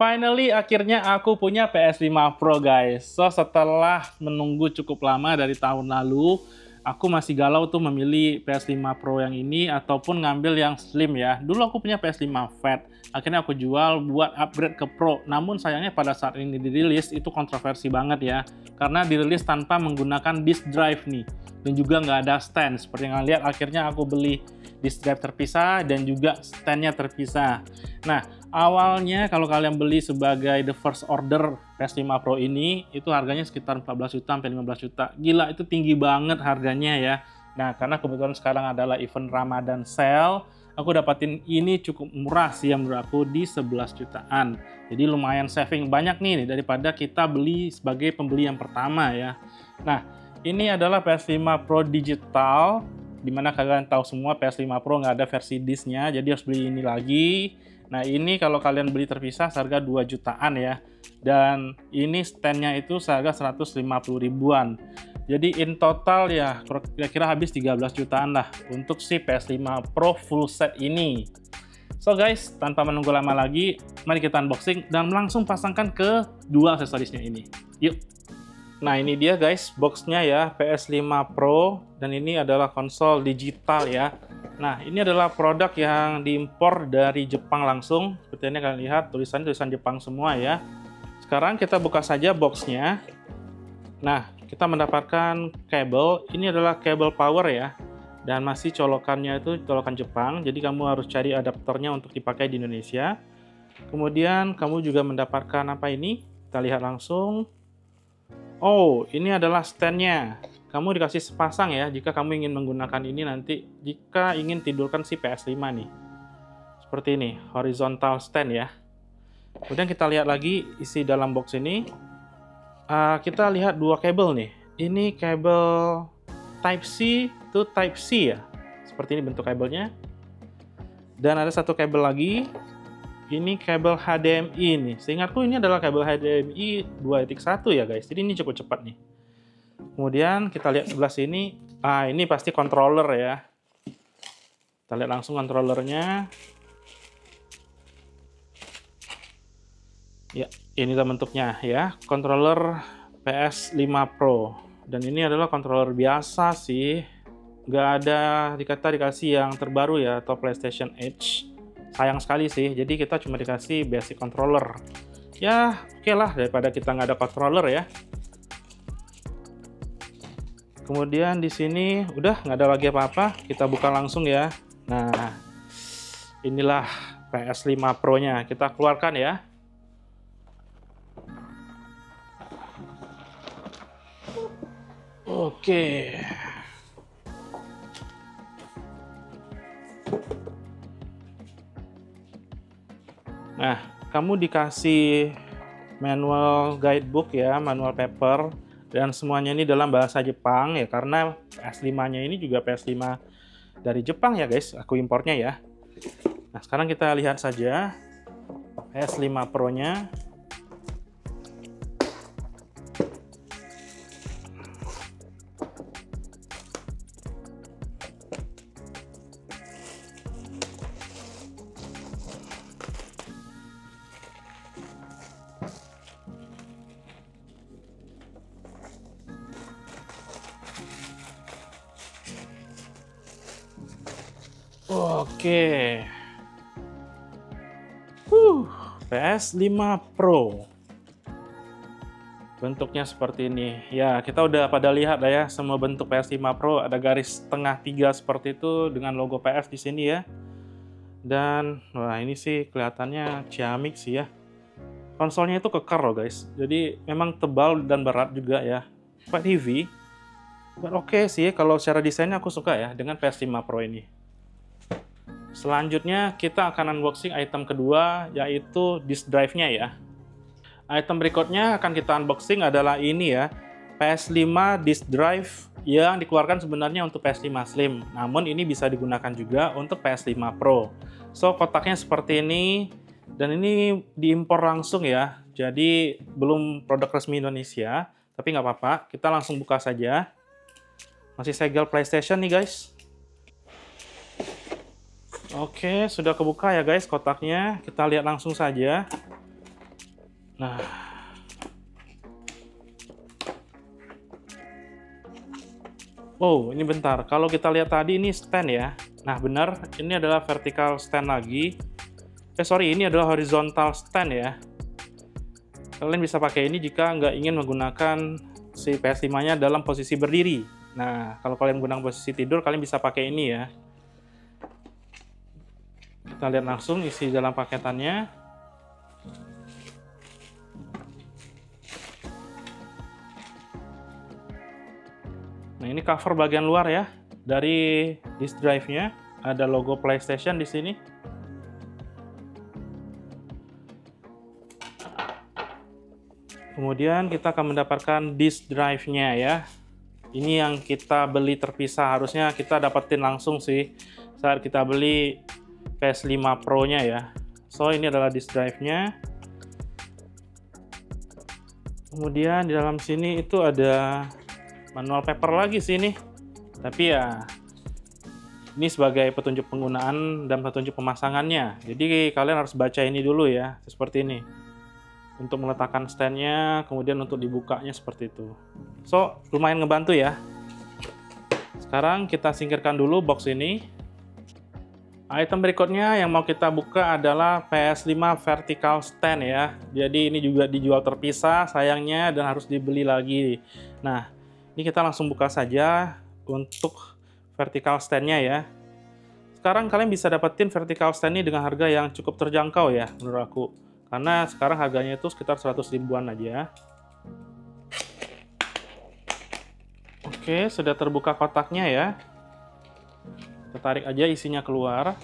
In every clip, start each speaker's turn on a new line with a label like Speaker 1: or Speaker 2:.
Speaker 1: Finally, akhirnya aku punya PS5 Pro, guys. So, setelah menunggu cukup lama dari tahun lalu, aku masih galau tuh memilih PS5 Pro yang ini ataupun ngambil yang Slim ya. Dulu aku punya PS5 Fat, akhirnya aku jual buat upgrade ke Pro. Namun sayangnya pada saat ini dirilis, itu kontroversi banget ya. Karena dirilis tanpa menggunakan disk drive nih. Dan juga nggak ada stand. Seperti yang kalian lihat, akhirnya aku beli disk drive terpisah dan juga standnya terpisah. Nah, awalnya kalau kalian beli sebagai the first order PS5 Pro ini, itu harganya sekitar 14 juta sampai 15 juta. Gila, itu tinggi banget harganya ya. Nah, karena kebetulan sekarang adalah event Ramadan sale, aku dapatin ini cukup murah sih yang menurut aku di 11 jutaan. Jadi lumayan saving banyak nih daripada kita beli sebagai pembeli yang pertama ya. Nah, ini adalah PS5 Pro Digital, dimana kalian tahu semua PS5 Pro nggak ada versi disknya, jadi harus beli ini lagi. Nah, ini kalau kalian beli terpisah seharga 2 jutaan ya. Dan ini standnya itu seharga 150 ribuan. Jadi in total ya kira-kira habis 13 jutaan lah untuk si PS5 Pro full set ini. So guys, tanpa menunggu lama lagi, mari kita unboxing dan langsung pasangkan ke dua aksesorisnya ini. Yuk! Nah, ini dia guys, boxnya ya, PS5 Pro, dan ini adalah konsol digital ya. Nah, ini adalah produk yang diimpor dari Jepang langsung. Seperti ini kalian lihat, tulisan Jepang semua ya. Sekarang kita buka saja boxnya. Nah, kita mendapatkan kabel. Ini adalah kabel power ya. Dan masih colokannya itu colokan Jepang, jadi kamu harus cari adapternya untuk dipakai di Indonesia. Kemudian kamu juga mendapatkan apa ini? Kita lihat langsung. Oh, ini adalah standnya. Kamu dikasih sepasang ya, jika kamu ingin menggunakan ini nanti, jika ingin tidurkan si PS5 nih. Seperti ini, horizontal stand ya. Kemudian kita lihat lagi isi dalam box ini. Kita lihat dua kabel nih. Ini kabel Type-C to Type-C ya. Seperti ini bentuk kabelnya. Dan ada satu kabel lagi. Ini kabel HDMI nih. Seingatku ini adalah kabel HDMI 2.1 ya guys. Jadi ini cukup cepat nih. Kemudian kita lihat sebelah sini. Ini pasti controller ya. Kita lihat langsung controllernya. Ya, ini bentuknya ya. Controller PS5 Pro. Dan ini adalah controller biasa sih. Nggak ada dikasih yang terbaru ya, atau PlayStation Edge. Sayang sekali sih, jadi kita cuma dikasih basic controller. Ya, oke lah, daripada kita nggak ada controller ya. Kemudian di sini udah nggak ada lagi apa-apa, kita buka langsung ya. Nah, inilah PS5 Pro-nya, kita keluarkan ya. Oke. Nah, kamu dikasih manual guidebook ya, manual paper, dan semuanya ini dalam bahasa Jepang ya, karena PS5-nya ini juga PS5 dari Jepang ya guys, aku impornya ya. Nah, sekarang kita lihat saja PS5 Pro-nya. Oke. PS5 Pro. Bentuknya seperti ini. Ya, kita udah pada lihat lah ya, semua bentuk PS5 Pro ada garis tengah 3 seperti itu dengan logo PS di sini ya. Dan wah, ini sih kelihatannya ciamik sih ya. Konsolnya itu kekar loh guys. Jadi memang tebal dan berat juga ya. Quite heavy. But oke sih, kalau secara desainnya aku suka ya dengan PS5 Pro ini. Selanjutnya kita akan unboxing item kedua, yaitu disk drive-nya ya. Item berikutnya akan kita unboxing adalah ini ya, PS5 disk drive yang dikeluarkan sebenarnya untuk PS5 Slim. Namun ini bisa digunakan juga untuk PS5 Pro. So, kotaknya seperti ini, dan ini diimpor langsung ya. Jadi belum produk resmi Indonesia, tapi nggak apa-apa, kita langsung buka saja. Masih segel PlayStation nih guys. Oke, sudah kebuka ya guys kotaknya. Kita lihat langsung saja. Nah, oh ini bentar, kalau kita lihat tadi ini stand ya. Nah benar, ini adalah vertical stand lagi. Sorry, ini adalah horizontal stand ya. Kalian bisa pakai ini jika nggak ingin menggunakan si PS5-nya dalam posisi berdiri. Nah, kalau kalian menggunakan posisi tidur, kalian bisa pakai ini ya. Kita lihat langsung isi dalam paketannya. Nah, ini cover bagian luar ya dari disk drive-nya. Ada logo PlayStation di sini. Kemudian kita akan mendapatkan disk drive-nya ya. Ini yang kita beli terpisah. Harusnya kita dapetin langsung sih saat kita beli PS5 Pro-nya ya. So, ini adalah disk drive-nya. Kemudian di dalam sini itu ada manual paper lagi sini, tapi ya ini sebagai petunjuk penggunaan dan petunjuk pemasangannya. Jadi kalian harus baca ini dulu ya, seperti ini untuk meletakkan standnya, kemudian untuk dibukanya seperti itu. So lumayan ngebantu ya. Sekarang kita singkirkan dulu box ini. Item berikutnya yang mau kita buka adalah PS5 vertical stand ya. Jadi ini juga dijual terpisah sayangnya dan harus dibeli lagi. Nah, ini kita langsung buka saja untuk vertical stand-nya ya. Sekarang kalian bisa dapetin vertical stand ini dengan harga yang cukup terjangkau ya menurut aku. Karena sekarang harganya itu sekitar 100 ribuan aja. Oke, sudah terbuka kotaknya ya. Kita tarik aja isinya keluar.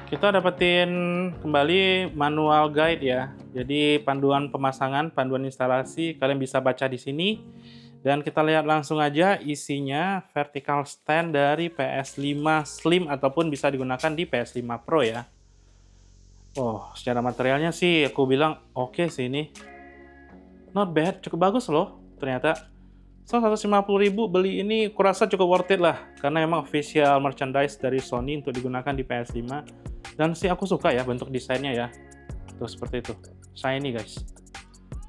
Speaker 1: Kita dapetin kembali manual guide ya. Jadi panduan pemasangan, panduan instalasi, kalian bisa baca di sini. Dan kita lihat langsung aja isinya vertical stand dari PS5 Slim ataupun bisa digunakan di PS5 Pro ya. Oh, secara materialnya sih aku bilang oke sih ini. Not bad, cukup bagus loh ternyata. So 150.000 beli ini kurasa cukup worth it lah. Karena memang official merchandise dari Sony untuk digunakan di PS5. Dan sih aku suka ya bentuk desainnya ya. Tuh seperti itu. Shiny guys.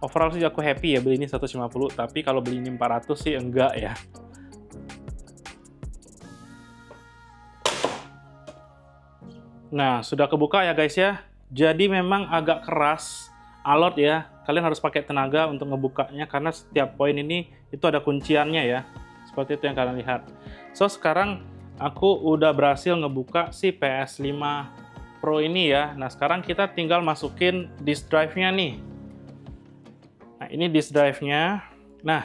Speaker 1: Overall sih aku happy ya beli ini 150. Tapi kalau beli ini 400 sih enggak ya. Nah, sudah kebuka ya guys ya. Jadi memang agak keras, alot ya. Kalian harus pakai tenaga untuk ngebukanya karena setiap poin ini itu ada kunciannya ya. Seperti itu yang kalian lihat. So, sekarang aku udah berhasil ngebuka si PS5 Pro ini ya. Nah, sekarang kita tinggal masukin disk drive-nya nih. Nah, ini disk drive-nya. Nah,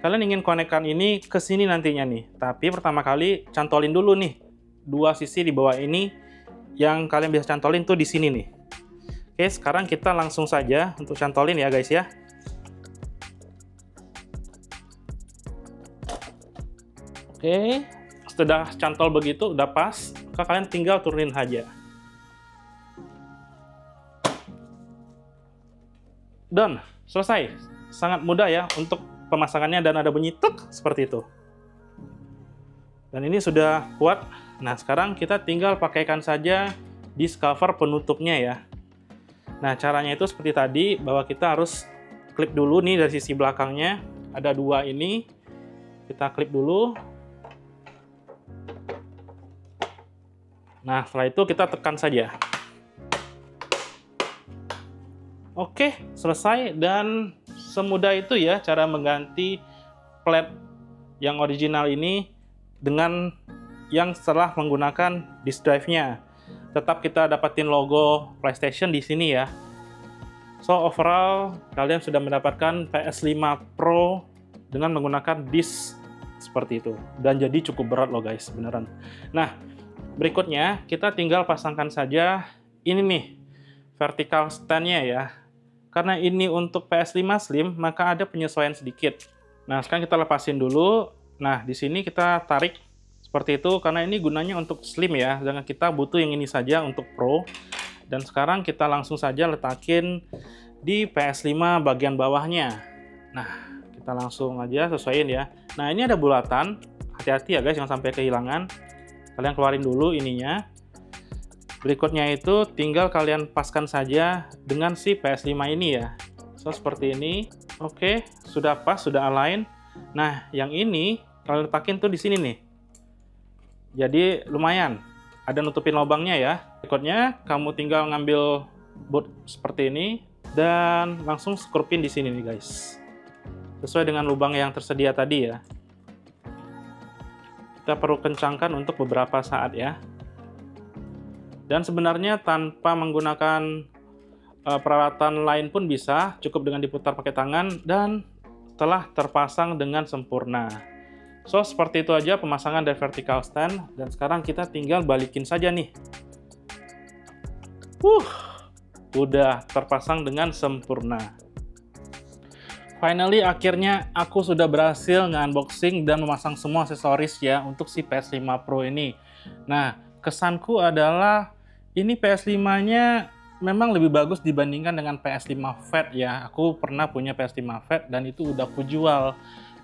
Speaker 1: kalian ingin konekkan ini ke sini nantinya nih. Tapi pertama kali cantolin dulu nih. Dua sisi di bawah ini yang kalian bisa cantolin tuh di sini nih. Oke, sekarang kita langsung saja untuk cantolin ya guys ya. Oke, sudah cantol begitu, udah pas, maka kalian tinggal turunin aja. Done, selesai. Sangat mudah ya untuk pemasangannya dan ada bunyi tuk seperti itu. Dan ini sudah kuat. Nah, sekarang kita tinggal pakaikan saja disk cover penutupnya ya. Nah, caranya itu seperti tadi, bahwa kita harus klip dulu nih dari sisi belakangnya. Ada dua ini. Kita klip dulu. Nah, setelah itu kita tekan saja. Oke, selesai. Dan semudah itu ya cara mengganti plat yang original ini dengan yang setelah menggunakan disk drive-nya. Tetap kita dapatin logo PlayStation di sini ya. So overall kalian sudah mendapatkan PS5 Pro dengan menggunakan disk seperti itu. Dan jadi cukup berat loh guys, beneran. Nah, berikutnya kita tinggal pasangkan saja ini nih vertical stand-nya ya. Karena ini untuk PS5 Slim, maka ada penyesuaian sedikit. Nah, sekarang kita lepasin dulu. Nah, di sini kita tarik seperti itu, karena ini gunanya untuk Slim ya. Jangan kita butuh yang ini saja untuk Pro. Dan sekarang kita langsung saja letakin di PS5 bagian bawahnya. Nah, kita langsung aja sesuaiin ya. Nah, ini ada bulatan. hati-hati ya guys, jangan sampai kehilangan. Kalian keluarin dulu ininya. Berikutnya itu tinggal kalian paskan saja dengan si PS5 ini ya. So seperti ini. Oke, sudah pas, sudah align. Nah, yang ini kalian letakin tuh di sini nih. Jadi lumayan, ada nutupin lubangnya ya. Berikutnya kamu tinggal ngambil boot seperti ini dan langsung skrupin di sini nih guys. Sesuai dengan lubang yang tersedia tadi ya. Kita perlu kencangkan untuk beberapa saat ya. Dan sebenarnya tanpa menggunakan peralatan lain pun bisa, cukup dengan diputar pakai tangan dan telah terpasang dengan sempurna. So, seperti itu aja pemasangan dari vertical stand, dan sekarang kita tinggal balikin saja nih. Udah terpasang dengan sempurna. Finally, akhirnya aku sudah berhasil nge-unboxing dan memasang semua aksesoris ya untuk si PS5 Pro ini. Nah, kesanku adalah ini PS5-nya memang lebih bagus dibandingkan dengan PS5 Fat ya. Aku pernah punya PS5 Fat dan itu udah aku jual.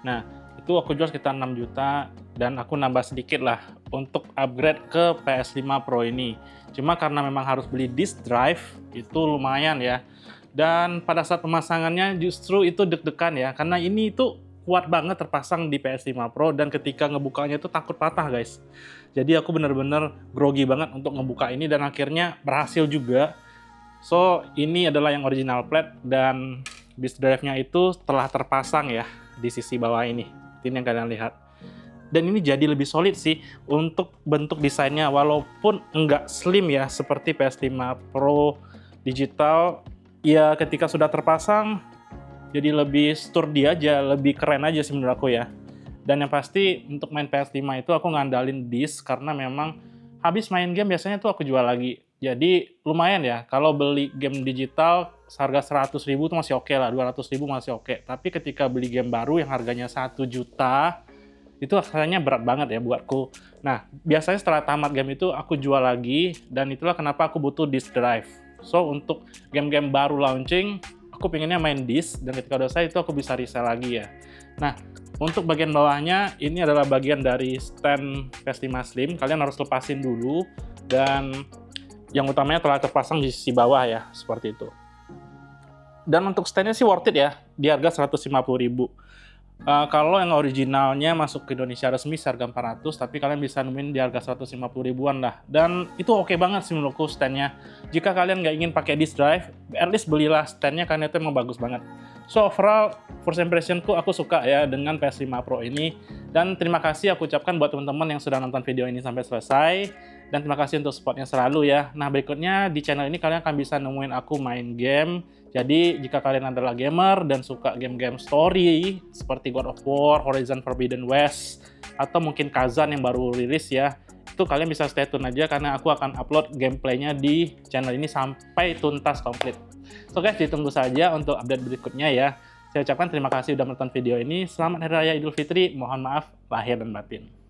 Speaker 1: Nah, itu aku jual sekitar 6 juta dan aku nambah sedikit lah untuk upgrade ke PS5 Pro ini. Cuma karena memang harus beli disk drive, itu lumayan ya. Dan pada saat pemasangannya justru itu deg-degan ya, karena ini itu kuat banget terpasang di PS5 Pro dan ketika ngebukanya itu takut patah guys. Jadi aku bener-bener grogi banget untuk ngebuka ini dan akhirnya berhasil juga. So, ini adalah yang original plate dan disk drive-nya itu telah terpasang ya di sisi bawah ini. Ini yang kalian lihat. Dan ini jadi lebih solid sih untuk bentuk desainnya, walaupun enggak slim ya seperti PS5 Pro digital. Ya ketika sudah terpasang jadi lebih sturdy aja, lebih keren aja sih menurut aku ya. Dan yang pasti untuk main PS5 itu aku ngandalin disk karena memang habis main game biasanya tuh aku jual lagi. Jadi lumayan ya, kalau beli game digital harga 100.000 itu masih oke lah, 200.000 masih oke. Tapi ketika beli game baru yang harganya 1 juta, itu rasanya berat banget ya buatku. Nah, biasanya setelah tamat game itu aku jual lagi, dan itulah kenapa aku butuh disk drive. So, untuk game-game baru launching, aku pengennya main disk, dan ketika udah selesai itu aku bisa resell lagi ya. Nah, untuk bagian bawahnya, ini adalah bagian dari stand PS5 Slim. Kalian harus lepasin dulu, dan yang utamanya telah terpasang di sisi bawah ya, seperti itu. Dan untuk standnya sih worth it ya, di harga 150.000. Kalau yang originalnya masuk ke Indonesia resmi seharga 400, tapi kalian bisa nemuin di harga 150.000-an lah. Dan itu oke banget sih menurutku standnya. Jika kalian nggak ingin pakai disk drive, at least belilah standnya karena itu emang bagus banget. So overall, first impressionku aku suka ya dengan PS5 Pro ini. Dan terima kasih aku ucapkan buat teman-teman yang sudah nonton video ini sampai selesai. Dan terima kasih untuk supportnya selalu ya. Nah berikutnya di channel ini kalian akan bisa nemuin aku main game. Jadi jika kalian adalah gamer dan suka game-game story seperti God of War, Horizon Forbidden West, atau mungkin Kazan yang baru rilis ya, itu kalian bisa stay tune aja karena aku akan upload gameplaynya di channel ini sampai tuntas komplit. So guys, ditunggu saja untuk update berikutnya ya. Saya ucapkan terima kasih sudah menonton video ini. Selamat Hari Raya Idul Fitri. Mohon maaf lahir dan batin.